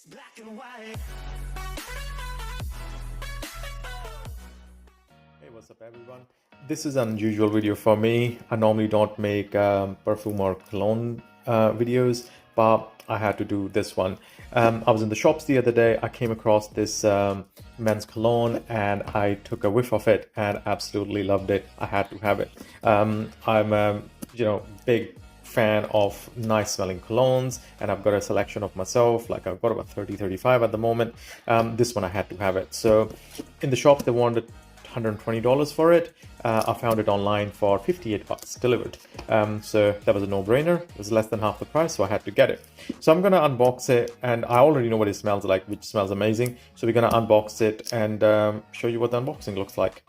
It's black and white. Hey, what's up everyone? This is an unusual video for me. I normally don't make perfume or cologne videos, but I had to do this one. I was in the shops the other day. I came across this men's cologne and I took a whiff of it and absolutely loved it. I had to have it. I'm a big fan of nice smelling colognes, and I've got a selection of myself. Like I've got about 30-35 at the moment. This one I had to have it. So in the shop they wanted $120 for it. I found it online for 58 bucks delivered. So that was a no-brainer. It was less than half the price, so I had to get it. So I'm gonna unbox it, and I already know what it smells like, which smells amazing. So we're gonna unbox it and show you what the unboxing looks like.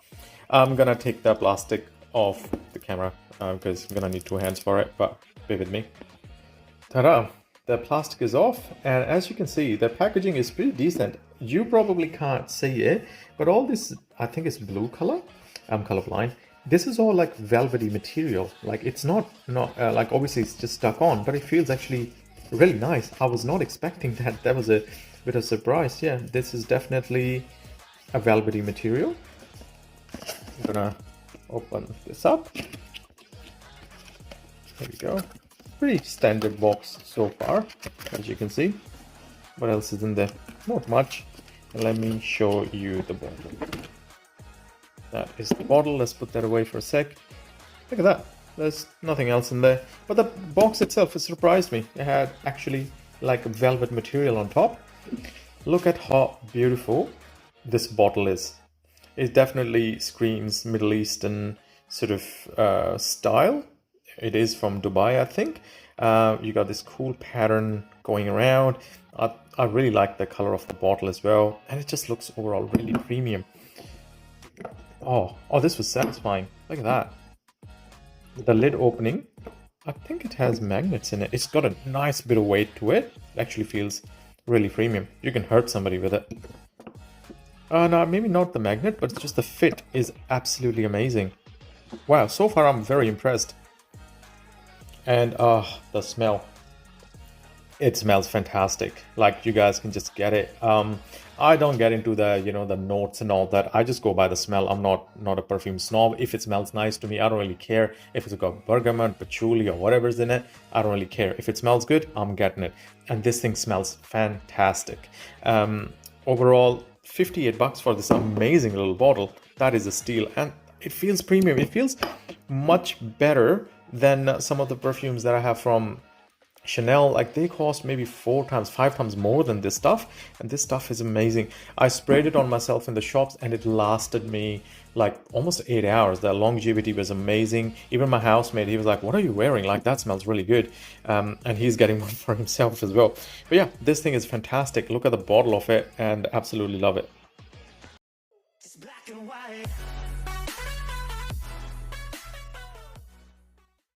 I'm gonna take the plastic off the camera because I'm gonna need two hands for it, but bear with me. Ta-da! The plastic is off, and as you can see, the packaging is pretty decent. You probably can't see it, but all this, I think it's blue color. I'm colorblind. This is all like velvety material. Like it's not like obviously it's just stuck on, but it feels actually really nice. I was not expecting that. That was a bit of surprise. Yeah, this is definitely a velvety material. I'm gonna open this up. There we go. Pretty standard box so far, as you can see. What else is in there? Not much. Let me show you the bottle. That is the bottle. Let's put that away for a sec. Look at that. There's nothing else in there. But the box itself, it surprised me. It had actually like a velvet material on top. Look at how beautiful this bottle is. It definitely screams Middle Eastern sort of style. It is from Dubai, I think. You got this cool pattern going around. I really like the color of the bottle as well, and it just looks overall really premium. Oh, this was satisfying. Look at that. The lid opening, I think it has magnets in it. It's got a nice bit of weight to it. It actually feels really premium. You can hurt somebody with it. No, maybe not the magnet, but it's just the fit is absolutely amazing. Wow, so far I'm very impressed. And the smell. It smells fantastic. Like you guys can just get it. I don't get into the the notes and all that. I just go by the smell. I'm not a perfume snob. If it smells nice to me, I don't really care. If it's got bergamot, patchouli, or whatever's in it, I don't really care. If it smells good, I'm getting it. And this thing smells fantastic. Overall, 58 bucks for this amazing little bottle. That is a steal, and it feels premium. It feels much better than some of the perfumes that I have from Chanel. Like they cost maybe 4 times, 5 times more than this stuff, and this stuff is amazing. I sprayed it on myself in the shops and it lasted me like almost 8 hours. The longevity was amazing. Even my housemate, he was like, what are you wearing? Like that smells really good. And he's getting one for himself as well. But yeah, this thing is fantastic. Look at the bottle of it and absolutely love it. It's black and white.